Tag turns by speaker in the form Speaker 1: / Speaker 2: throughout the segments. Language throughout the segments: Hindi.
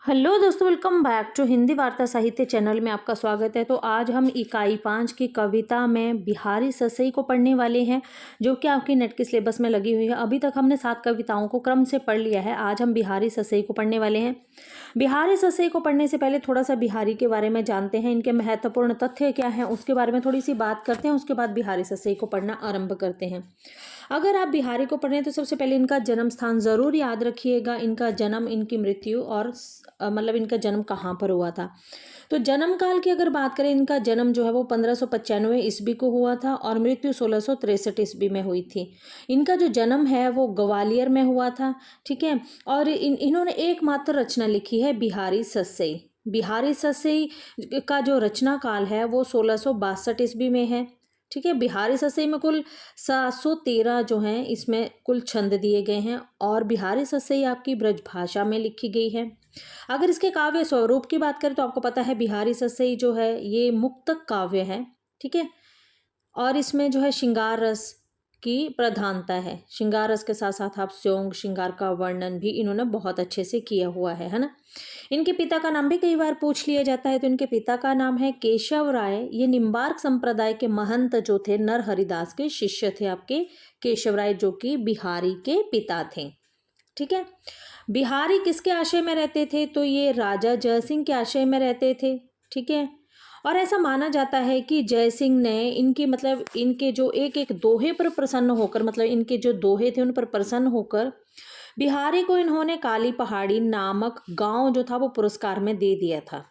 Speaker 1: हेलो दोस्तों, वेलकम बैक टू हिंदी वार्ता साहित्य चैनल में आपका स्वागत है। तो आज हम इकाई 5 की कविता में बिहारी ससई को पढ़ने वाले हैं, जो कि आपकी नेट के सिलेबस में लगी हुई है। अभी तक हमने 7 कविताओं को क्रम से पढ़ लिया है। आज हम बिहारी ससई को पढ़ने वाले हैं। बिहारी ससई को पढ़ने से पहले थोड़ा सा बिहारी के बारे में जानते हैं, इनके महत्वपूर्ण तथ्य क्या हैं, उसके बारे में थोड़ी सी बात करते हैं। उसके बाद बिहारी ससई को पढ़ना आरंभ करते हैं। अगर आप बिहारी को पढ़ें तो सबसे पहले इनका जन्म स्थान ज़रूर याद रखिएगा। इनका जन्म, इनकी मृत्यु और मतलब इनका जन्म कहाँ पर हुआ था। तो जन्म काल की अगर बात करें, इनका जन्म जो है वो 1595 ईस्वी को हुआ था और मृत्यु 1663 ईस्वी में हुई थी। इनका जो जन्म है वो ग्वालियर में हुआ था, ठीक है। और इन्होंने एकमात्र रचना लिखी है बिहारी ससई। बिहारी ससई का जो रचना काल है वो 1662 ईस्वी में है, ठीक है। बिहारी ससई में कुल 713 जो हैं इसमें कुल छंद दिए गए हैं और बिहारी ससई आपकी ब्रज भाषा में लिखी गई है। अगर इसके काव्य स्वरूप की बात करें तो आपको पता है बिहारी ससई जो है ये मुक्तक काव्य है, ठीक है। और इसमें जो है श्रृंगार रस की प्रधानता है। श्रृंगार रस के साथ साथ आप स्योंग श्रृंगार का वर्णन भी इन्होंने बहुत अच्छे से किया हुआ है ना। इनके पिता का नाम भी कई बार पूछ लिया जाता है, तो इनके पिता का नाम है केशव राय। ये निम्बार्क संप्रदाय के महंत जो थे, नर हरिदास के शिष्य थे आपके केशव राय, जो कि बिहारी के पिता थे, ठीक है। बिहारी किसके आश्रय में रहते थे? तो ये राजा जयसिंह के आश्रय में रहते थे, ठीक है। और ऐसा माना जाता है कि जयसिंह ने इनकी मतलब इनके जो एक एक दोहे पर प्रसन्न होकर, मतलब इनके जो दोहे थे उन पर प्रसन्न होकर बिहारी को इन्होंने काली पहाड़ी नामक गांव जो था वो पुरस्कार में दे दिया था,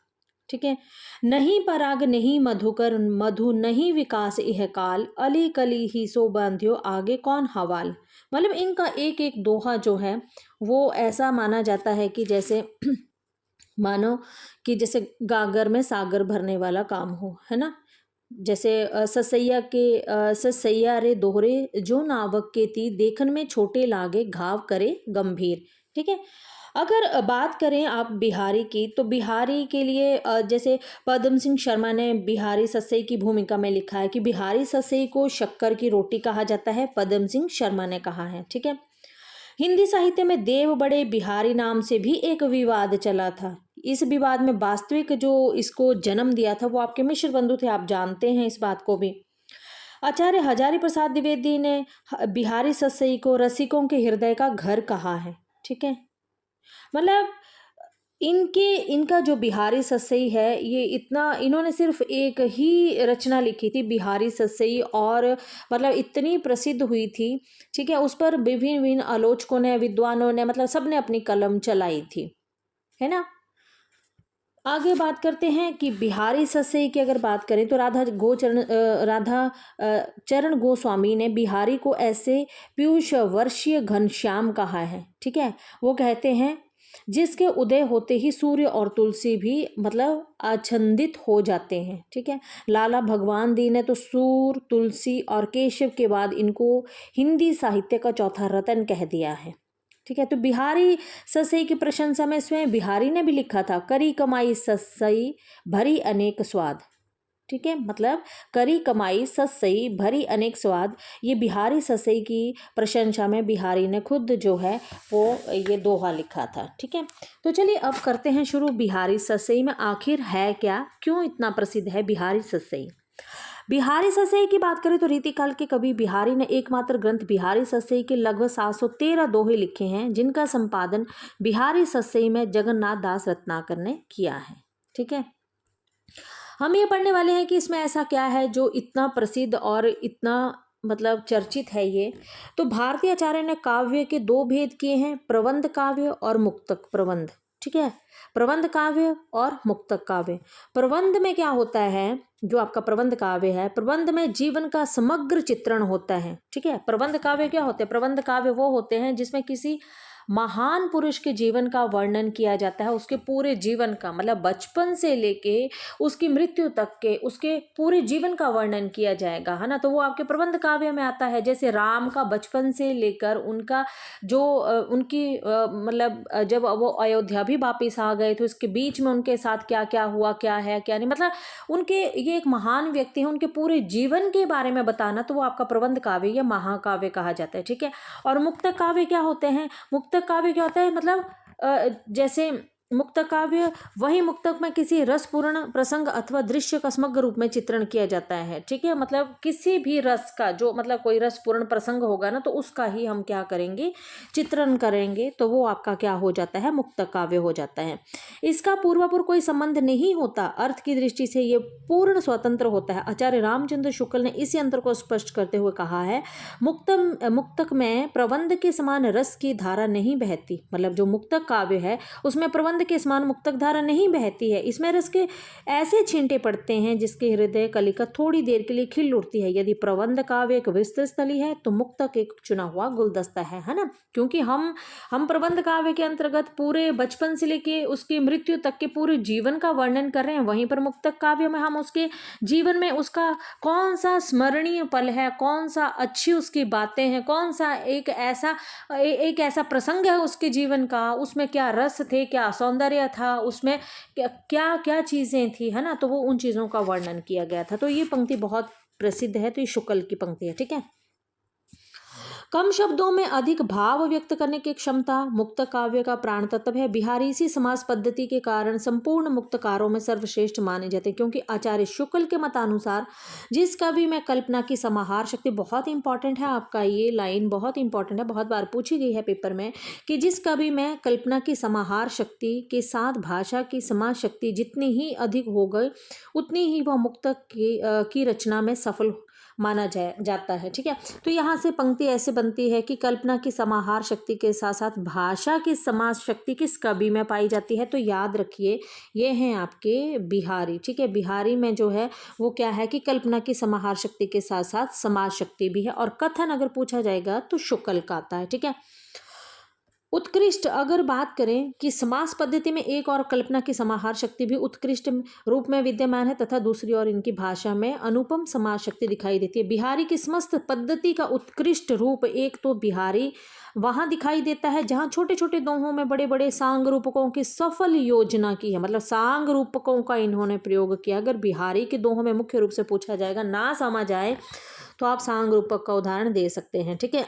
Speaker 1: ठीक है। नहीं पराग नहीं मधुकर मधु नहीं विकास यह काल, अली कली ही सो बांध्यो आगे कौन हवाल। मतलब इनका एक एक दोहा जो है वो ऐसा माना जाता है कि जैसे मानो कि जैसे गागर में सागर भरने वाला काम हो, है ना। जैसे ससैया रे दोहरे जो नावक के ती देखन में छोटे लागे घाव करे गंभीर, ठीक है। अगर बात करें आप बिहारी की, तो बिहारी के लिए जैसे पद्म सिंह शर्मा ने बिहारी ससई की भूमिका में लिखा है कि बिहारी ससई को शक्कर की रोटी कहा जाता है, पद्म सिंह शर्मा ने कहा है, ठीक है। हिंदी साहित्य में देव बड़े बिहारी नाम से भी एक विवाद चला था। इस विवाद में वास्तविक जो इसको जन्म दिया था वो आपके मिश्र बंधु थे, आप जानते हैं इस बात को भी। आचार्य हजारी प्रसाद द्विवेदी ने बिहारी ससई को रसिकों के हृदय का घर कहा है, ठीक है। मतलब इनका जो बिहारी ससई है ये इतना, इन्होंने सिर्फ एक ही रचना लिखी थी बिहारी ससई, और मतलब इतनी प्रसिद्ध हुई थी, ठीक है। उस पर विभिन्न विभिन्न आलोचकों ने, विद्वानों ने, मतलब सबने अपनी कलम चलाई थी, है ना। आगे बात करते हैं कि बिहारी ससई की अगर बात करें तो चरण गोस्वामी ने बिहारी को ऐसे पीयूष वर्षीय घनश्याम कहा है, ठीक है। वो कहते हैं जिसके उदय होते ही सूर्य और तुलसी भी मतलब आच्छादित हो जाते हैं, ठीक है। लाला भगवान दी ने तो सूर, तुलसी और केशव के बाद इनको हिंदी साहित्य का चौथा रत्न कह दिया है, ठीक है। तो बिहारी ससई की प्रशंसा में स्वयं बिहारी ने भी लिखा था, करी कमाई ससई भरी अनेक स्वाद, ठीक है। मतलब करी कमाई ससई भरी अनेक स्वाद, ये बिहारी ससई की प्रशंसा में बिहारी ने खुद जो है वो ये दोहा लिखा था, ठीक है। तो चलिए अब करते हैं शुरू। बिहारी ससई में आखिर है क्या, क्यों इतना प्रसिद्ध है बिहारी ससई। बिहारी ससई की बात करें तो रीतिकाल के कवि बिहारी ने एकमात्र ग्रंथ बिहारी ससई के लगभग 713 दोहे लिखे हैं, जिनका संपादन बिहारी ससई में जगन्नाथ दास रत्नाकर ने किया है, ठीक है। हम ये पढ़ने वाले हैं कि इसमें ऐसा क्या है जो इतना प्रसिद्ध और इतना मतलब चर्चित है ये। तो भारतीय आचार्य ने काव्य के दो भेद किए हैं, प्रबंध काव्य और मुक्तक प्रबंध, ठीक है। प्रबंध काव्य और मुक्तक काव्य। प्रबंध में क्या होता है, जो आपका प्रबंध काव्य है, प्रबंध में जीवन का समग्र चित्रण होता है, ठीक है। प्रबंध काव्य क्या होते हैं? प्रबंध काव्य वो होते हैं जिसमें किसी महान पुरुष के जीवन का वर्णन किया जाता है, उसके पूरे जीवन का, मतलब बचपन से लेके उसकी मृत्यु तक के उसके पूरे जीवन का वर्णन किया जाएगा, है ना। तो वो आपके प्रबंध काव्य में आता है। जैसे राम का बचपन से लेकर उनका जो उनकी मतलब जब वो अयोध्या भी वापिस आ गए तो इसके बीच में उनके साथ क्या क्या हुआ, क्या है क्या नहीं, मतलब उनके, ये एक महान व्यक्ति है, उनके पूरे जीवन के बारे में बताना, तो वो आपका प्रबंध काव्य या महाकाव्य कहा जाता है, ठीक है। और मुक्तक काव्य क्या होते हैं? मुक्तक काव्य क्या होता है, मतलब जैसे मुक्त काव्य वही मुक्तक में किसी रसपूर्ण प्रसंग अथवा दृश्य का समग्र रूप में चित्रण किया जाता है। ठीक है, मतलब किसी भी रस का जो मतलब कोई रसपूर्ण प्रसंग होगा ना, तो उसका ही हम क्या करेंगे, चित्रण करेंगे, तो वो आपका क्या हो जाता है, मुक्त काव्य हो जाता है। इसका पूर्वापुर कोई संबंध नहीं होता, अर्थ की दृष्टि से ये पूर्ण स्वतंत्र होता है। आचार्य रामचंद्र शुक्ल ने इसी अंतर को स्पष्ट करते हुए कहा है, मुक्तक में प्रबंध के समान रस की धारा नहीं बहती। मतलब जो मुक्तक काव्य है उसमें प्रबंध के समान मुक्तक धारा नहीं बहती है, इसमें रस के ऐसे छींटे पड़ते हैं जिसके हृदय कलिका थोड़ी देर के लिए खिल उठती है। यदि प्रबंध काव्य एक विस्तृत स्थली है तो मुक्तक एक चुना हुआ गुलदस्ता है ना। क्योंकि हम प्रबंध काव्य के अंतर्गत पूरे बचपन से लेके उसकी मृत्यु तक के पूरे जीवन का वर्णन कर रहे हैं, वहीं पर मुक्तक काव्य में हम उसके जीवन में उसका कौन सा स्मरणीय पल है, कौन सा अच्छी उसकी बातें हैं, कौन सा एक ऐसा प्रसंग है उसके जीवन का, उसमें क्या रस थे, क्या सौंदर्य था, उसमें क्या क्या चीज़ें थी, है ना, तो वो उन चीज़ों का वर्णन किया गया था। तो ये पंक्ति बहुत प्रसिद्ध है, तो ये शुक्ल की पंक्ति है। ठीक है, कम शब्दों में अधिक भाव व्यक्त करने की क्षमता मुक्त काव्य का प्राण तत्व है। बिहारी इसी समास पद्धति के कारण संपूर्ण मुक्तकारों में सर्वश्रेष्ठ माने जाते हैं, क्योंकि आचार्य शुक्ल के मतानुसार जिस कवि में कल्पना की समाहार शक्ति, बहुत इंपॉर्टेंट है आपका ये लाइन, बहुत इंपॉर्टेंट है, बहुत बार पूछी गई है पेपर में, कि जिस कवि में कल्पना की समाहार शक्ति के साथ भाषा की समाज शक्ति जितनी ही अधिक हो गई, उतनी ही वह मुक्तक की रचना में सफल माना जाता है। ठीक है, तो यहाँ से पंक्ति ऐसे बनती है कि कल्पना की समाहार शक्ति के साथ साथ भाषा की समाज शक्ति किस कवि में पाई जाती है, तो याद रखिए ये हैं आपके बिहारी। ठीक है, बिहारी में जो है वो क्या है कि कल्पना की समाहार शक्ति के साथ साथ समाज शक्ति भी है, और कथन अगर पूछा जाएगा तो शुक्ल का आता है। ठीक है, उत्कृष्ट अगर बात करें कि समास पद्धति में एक और कल्पना की समाहार शक्ति भी उत्कृष्ट रूप में विद्यमान है, तथा दूसरी ओर इनकी भाषा में अनुपम समाज शक्ति दिखाई देती है। बिहारी की समस्त पद्धति का उत्कृष्ट रूप एक तो बिहारी वहां दिखाई देता है जहां छोटे छोटे दोहों में बड़े बड़े सांग रूपकों की सफल योजना की है, मतलब सांग रूपकों का इन्होंने प्रयोग किया। अगर बिहारी के दोहों में मुख्य रूप से पूछा जाएगा, ना समझ आए तो आप सांग रूपक का उदाहरण दे सकते हैं। ठीक है,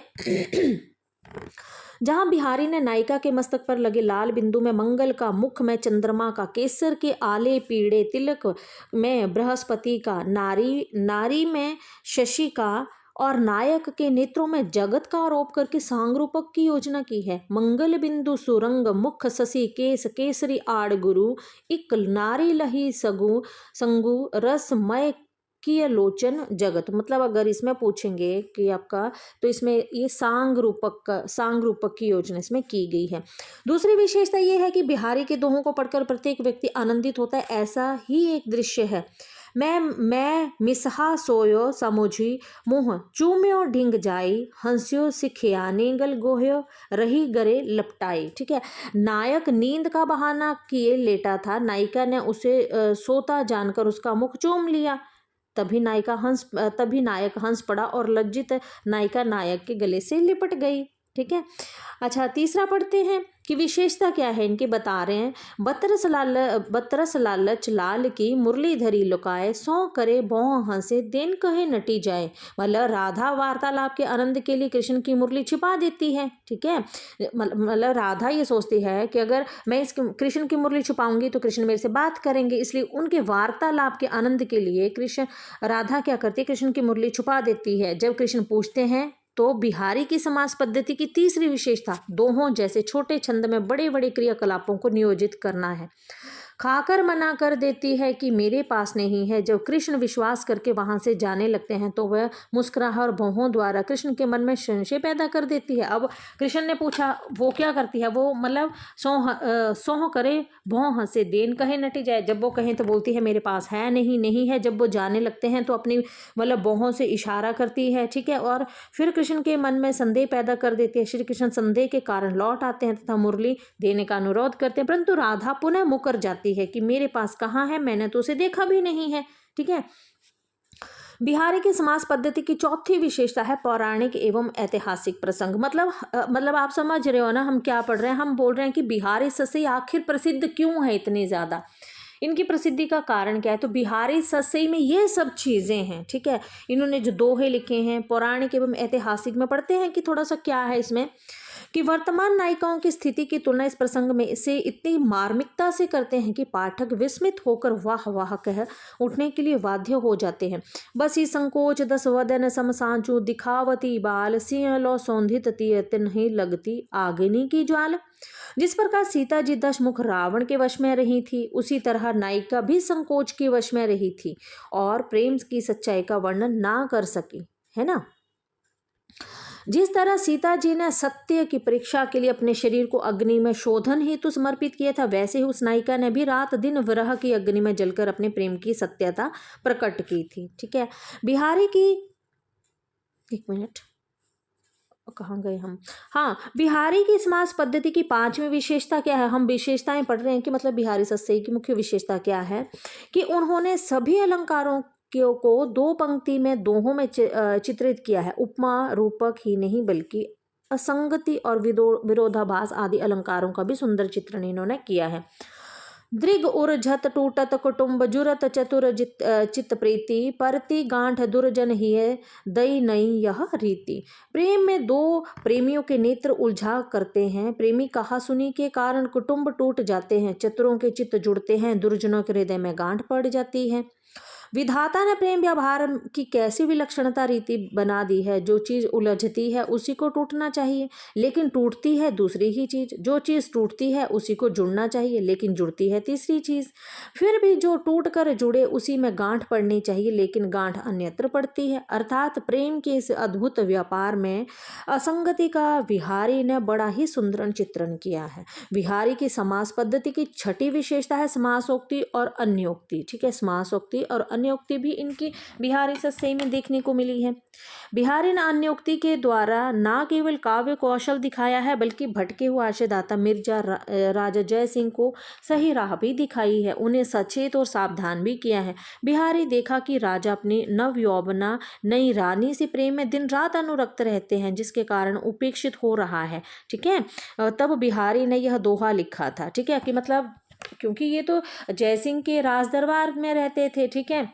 Speaker 1: जहां बिहारी ने नायिका के मस्तक पर लगे लाल बिंदु में मंगल का, मुख में चंद्रमा का, केसर के आले पीड़े तिलक में बृहस्पति का, नारी में शशि का और नायक के नेत्रों में जगत का आरोप करके सांगरूपक की योजना की है। मंगल बिंदु सुरंग, मुख शशि केस, केसरी आड़ गुरु, इक नारी लही सगु संगु रसमय की लोचन जगत। मतलब अगर इसमें पूछेंगे कि आपका, तो इसमें ये सांग रूपक की योजना इसमें की गई है। दूसरी विशेषता ये है कि बिहारी के दोहों को पढ़कर प्रत्येक व्यक्ति आनंदित होता है, ऐसा ही एक दृश्य है। मैं मिसहा सोयो समुझी मुँह चूम्यो ढिंग जाई, हंस्यो सिखियाने गल गोह्यो रही गरे लपटाई। ठीक है, नायक नींद का बहाना किए लेटा था, नायिका ने उसे सोता जानकर उसका मुख चूम लिया। तभी नायक हंस पड़ा और लज्जित नायिका नायक के गले से लिपट गई। ठीक है, अच्छा तीसरा पढ़ते हैं कि विशेषता क्या है इनकी, बता रहे हैं। बतरस लालच लाल की मुरलीधरी लुकाए, सौ करे बहु हंसे देन कहे नटी जाए। मतलब राधा वार्तालाप के आनंद के लिए कृष्ण की मुरली छिपा देती है। ठीक है, मतलब राधा ये सोचती है कि अगर मैं इस कृष्ण की मुरली छुपाऊंगी तो कृष्ण मेरे से बात करेंगे, इसलिए उनके वार्तालाप के आनंद के लिए राधा क्या करती है, कृष्ण की मुरली छुपा देती है। जब कृष्ण पूछते हैं तो बिहारी की समास पद्धति की तीसरी विशेषता दोहों जैसे छोटे छंद में बड़े बड़े क्रियाकलापों को नियोजित करना है। खाकर मना कर देती है कि मेरे पास नहीं है। जब कृष्ण विश्वास करके वहां से जाने लगते हैं तो वह मुस्कुराहट और भौहों द्वारा कृष्ण के मन में संशय पैदा कर देती है। अब कृष्ण ने पूछा, वो क्या करती है, वो मतलब सोह करे भौं हंसे देन कहे नटी जाए। जब वो कहें तो बोलती है मेरे पास है नहीं है। जब वो जाने लगते हैं तो अपनी मतलब भौहों से इशारा करती है। ठीक है, और फिर कृष्ण के मन में संदेह पैदा कर देती है। श्री कृष्ण संदेह के कारण लौट आते हैं तथा मुरली देने का अनुरोध करते हैं, परंतु राधा पुनः मुकर जाती है कि मेरे पास कहाँ है, मैंने तो उसे देखा भी नहीं है। ठीक है, बिहारी की समास पद्धति की चौथी विशेषता है पौराणिक एवं ऐतिहासिक प्रसंग। मतलब आप समझ रहे हो ना हम क्या पढ़ रहे हैं। हम बोल रहे हैं कि बिहारी ससई आखिर प्रसिद्ध क्यों है इतनी ज्यादा, इनकी प्रसिद्धि का कारण क्या है। तो बिहारी ससई में ये सब चीजें हैं। ठीक है, इन्होंने जो दोहे लिखे हैं पौराणिक एवं ऐतिहासिक में पढ़ते हैं कि थोड़ा सा क्या है इसमें कि वर्तमान नायिकाओं की स्थिति की तुलना इस प्रसंग में इसे इतनी मार्मिकता से करते हैं कि पाठक विस्मित होकर वाह वाह कह उठने के लिए बाध्य हो जाते हैं। बसी संकोच दस वदन समसांचु दिखावती बाल सिंह लो सौंधित तीयत नहीं लगती आगिनी की ज्वाल। जिस प्रकार सीता जी दशमुख रावण के वश में रही थी, उसी तरह नायिका भी संकोच के वश में रही थी और प्रेम की सच्चाई का वर्णन ना कर सकी, है ना। जिस तरह सीता जी ने सत्य की परीक्षा के लिए अपने शरीर को अग्नि में शोधन हेतु समर्पित किया था, वैसे ही उस नायिका ने भी रात दिन विरह की अग्नि में जलकर अपने प्रेम की सत्यता प्रकट की थी। ठीक है, बिहारी की, एक मिनट, कहाँ गए हम, हाँ, बिहारी की समास पद्धति की पांचवी विशेषता क्या है। हम विशेषताएं पढ़ रहे हैं कि मतलब बिहारी सस्सई की मुख्य विशेषता क्या है कि उन्होंने सभी अलंकारों को दो पंक्ति में दोहों में चित्रित किया है। उपमा रूपक ही नहीं बल्कि असंगति और विरोधाभास आदि अलंकारों का भी सुंदर चित्रण इन्होंने किया है। दृग उर झत टूटत कुटुंब जुरत चतुर चित प्रीति परति गांठ दुर्जन ही दई नई यह रीति। प्रेम में दो प्रेमियों के नेत्र उलझा करते हैं, प्रेमी कहा सुनी के कारण कुटुंब टूट जाते हैं, चतुरों के चित्त जुड़ते हैं, दुर्जनों के हृदय में गांठ पड़ जाती है। विधाता ने प्रेम व्यवहार की कैसी विलक्षणता रीति बना दी है। जो चीज उलझती है उसी को टूटना चाहिए, लेकिन टूटती है दूसरी ही चीज। जो चीज टूटती है उसी को जुड़ना चाहिए, लेकिन जुड़ती है तीसरी चीज। फिर भी जो टूट कर जुड़े उसी में गांठ पड़नी चाहिए, लेकिन गांठ अन्यत्र पड़ती है। अर्थात प्रेम के इस अद्भुत व्यापार में असंगति का बिहारी ने बड़ा ही सुंदर चित्रण किया है। बिहारी की समास पद्धति की छठी विशेषता है समासोक्ति और अन्योक्ति। ठीक है, समासोक्ति और अन्योक्ति भी इनकी बिहारी सस्सई में देखने को मिली है। बिहारी ने अन्योक्ति के द्वारा न केवल काव्य कौशल दिखाया है, बल्कि भटके हुए आशयदाता मिर्जा राजा जय सिंह को सही राह भी दिखाई है, उन्हें सचेत और सावधान भी किया है। बिहारी देखा कि राजा अपनी नवयौवना नई रानी से प्रेम में दिन रात अनुरक्त रहते हैं, जिसके कारण उपेक्षित हो रहा है। ठीक है, तब बिहारी ने यह दोहा लिखा था। ठीक है, कि मतलब क्योंकि ये तो जयसिंह के राज दरबार में रहते थे, ठीक है,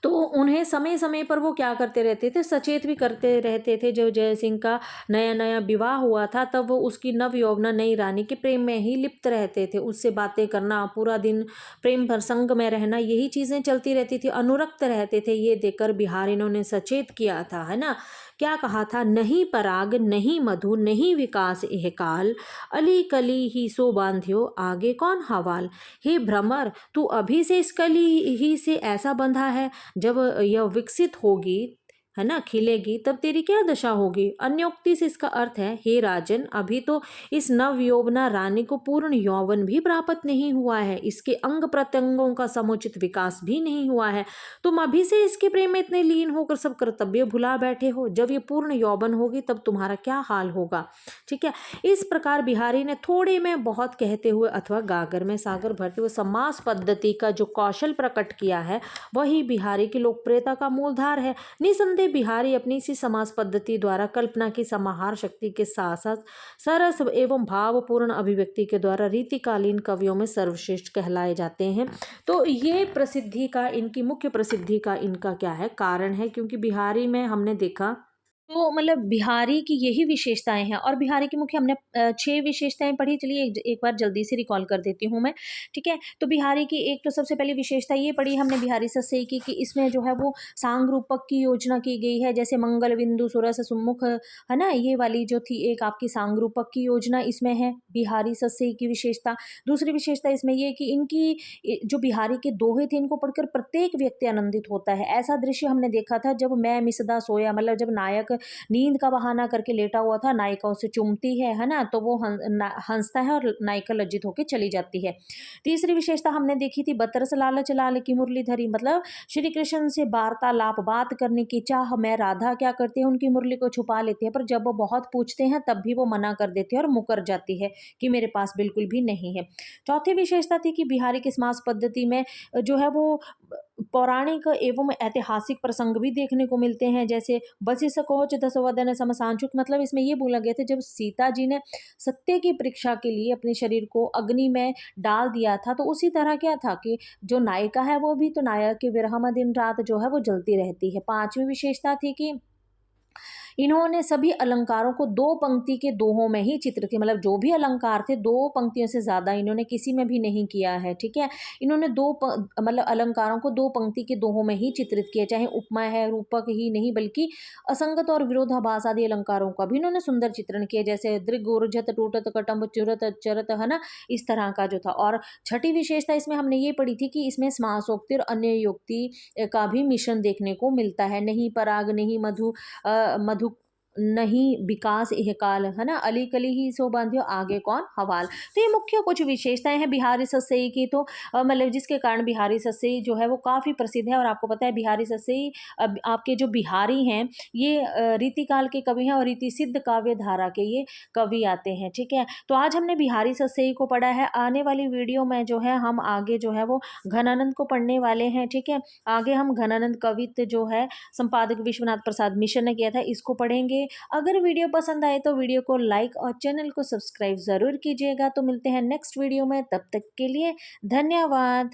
Speaker 1: तो उन्हें समय समय पर वो क्या करते रहते थे, सचेत भी करते रहते थे। जो जय सिंह का नया नया विवाह हुआ था, तब वो उसकी नव यौवना नई रानी के प्रेम में ही लिप्त रहते थे, उससे बातें करना, पूरा दिन प्रेम प्रसंग में रहना, यही चीज़ें चलती रहती थी, अनुरक्त रहते थे। ये देखकर बिहारी ने सचेत किया था, है ना। क्या कहा था, नहीं पराग नहीं मधु नहीं विकास एह काल, अली कली ही सो बांध्यो आगे कौन हवाल। हे भ्रमर, तू अभी से इस कली ही से ऐसा बंधा है, जब यह विकसित होगी, है ना, खिलेगी, तब तेरी क्या दशा होगी। अन्योक्ति से इसका अर्थ है, हे राजन, अभी तो इस नव यौवना रानी को पूर्ण यौवन भी प्राप्त नहीं हुआ है, इसके अंग प्रत्यंगों का समुचित विकास भी नहीं हुआ है। तुम अभी से इसके प्रेम में इतने लीन होकर सब कर्तव्य भुला बैठे हो, जब ये पूर्ण यौवन होगी तब तुम्हारा क्या हाल होगा। ठीक है, इस प्रकार बिहारी ने थोड़े में बहुत कहते हुए अथवा गागर में सागर भरते हुए समास पद्धति का जो कौशल प्रकट किया है, वही बिहारी की लोकप्रियता का मूलधार है। निसंदेह बिहारी अपनी इसी समास पद्धति द्वारा कल्पना की समाहार शक्ति के साथ साथ सरस एवं भावपूर्ण अभिव्यक्ति के द्वारा रीतिकालीन कवियों में सर्वश्रेष्ठ कहलाए जाते हैं। तो ये प्रसिद्धि का, इनकी मुख्य प्रसिद्धि का इनका क्या है, कारण है, क्योंकि बिहारी में हमने देखा तो मतलब बिहारी की यही विशेषताएं हैं। और बिहारी की मुख्य हमने 6 विशेषताएं पढ़ी। चलिए एक बार जल्दी से रिकॉल कर देती हूँ मैं। ठीक है, तो बिहारी की एक तो सबसे पहली विशेषता ये पढ़ी हमने बिहारी सस्सई की कि इसमें जो है वो सांग रूपक की योजना की गई है, जैसे मंगल बिंदु सुरस सुमुख, है ना, ये वाली जो थी एक आपकी सांग रूपक की योजना इसमें है बिहारी सस्सई की विशेषता। दूसरी विशेषता इसमें ये कि इनकी जो बिहारी के दोहे थे, इनको पढ़कर प्रत्येक व्यक्ति आनंदित होता है। ऐसा दृश्य हमने देखा था जब मैं मिसदा सोया, मतलब जब नायक नींद का बहाना करके लेटा हुआ था, नायिका उसे चूमती है ना, तो वो हंसता है और नायिका लज्जित होकर चली जाती है। तीसरी विशेषता हमने देखी थी, बतरस लालच लाल की मुरली धरी, मतलब श्री कृष्ण से वार्तालाप बात करने की चाह में राधा क्या करती है, उनकी मुरली को छुपा लेती है, पर जब वो बहुत पूछते हैं तब भी वो मना कर देती है और मुकर जाती है कि मेरे पास बिल्कुल भी नहीं है। चौथी विशेषता थी कि बिहारी की समास पद्धति में जो है वो पौराणिक एवं ऐतिहासिक प्रसंग भी देखने को मिलते हैं, जैसे बसी सकोच दसवदन समसांचुक, मतलब इसमें ये बोला गया था जब सीता जी ने सत्य की परीक्षा के लिए अपने शरीर को अग्नि में डाल दिया था, तो उसी तरह क्या था कि जो नायिका है वो भी तो नायक के विरह में दिन रात जो है वो जलती रहती है। पांचवी विशेषता थी कि इन्होंने सभी अलंकारों को दो पंक्ति के दोहों में ही चित्रित किया, मतलब जो भी अलंकार थे दो पंक्तियों से ज़्यादा इन्होंने किसी में भी नहीं किया है, ठीक है। इन्होंने मतलब अलंकारों को दो पंक्ति के दोहों में ही चित्रित किया, चाहे उपमा है, रूपक ही नहीं बल्कि असंगत और विरोधाभास आदि अलंकारों का भी इन्होंने सुंदर चित्रण किया, जैसे दृग ऊर्जत टूटत कटम्ब चुरत चरत, है ना, इस तरह का जो था। और छठी विशेषता इसमें हमने ये पढ़ी थी कि इसमें समासोक्ति और अन्य युक्ति का भी मिश्रण देखने को मिलता है। नहीं पराग, नहीं मधु, मधु नहीं विकास यह काल, है ना, अली कली ही सो बांधियो आगे कौन हवाल। तो ये मुख्य कुछ विशेषताएं हैं बिहारी सस्सई की। तो मतलब जिसके कारण बिहारी सस्सई जो है वो काफ़ी प्रसिद्ध है। और आपको पता है बिहारी सस्सई आपके जो बिहारी हैं ये रीतिकाल के कवि हैं और रीति सिद्ध काव्य धारा के ये कवि आते हैं, ठीक है। तो आज हमने बिहारी सस्सई को पढ़ा है। आने वाली वीडियो में जो है हम आगे जो है वो घनानंद को पढ़ने वाले हैं, ठीक है। आगे हम घनानंद कवित्त जो है संपादक विश्वनाथ प्रसाद मिश्र ने किया था, इसको पढ़ेंगे। अगर वीडियो पसंद आए तो वीडियो को लाइक और चैनल को सब्सक्राइब ज़रूर कीजिएगा। तो मिलते हैं नेक्स्ट वीडियो में, तब तक के लिए धन्यवाद।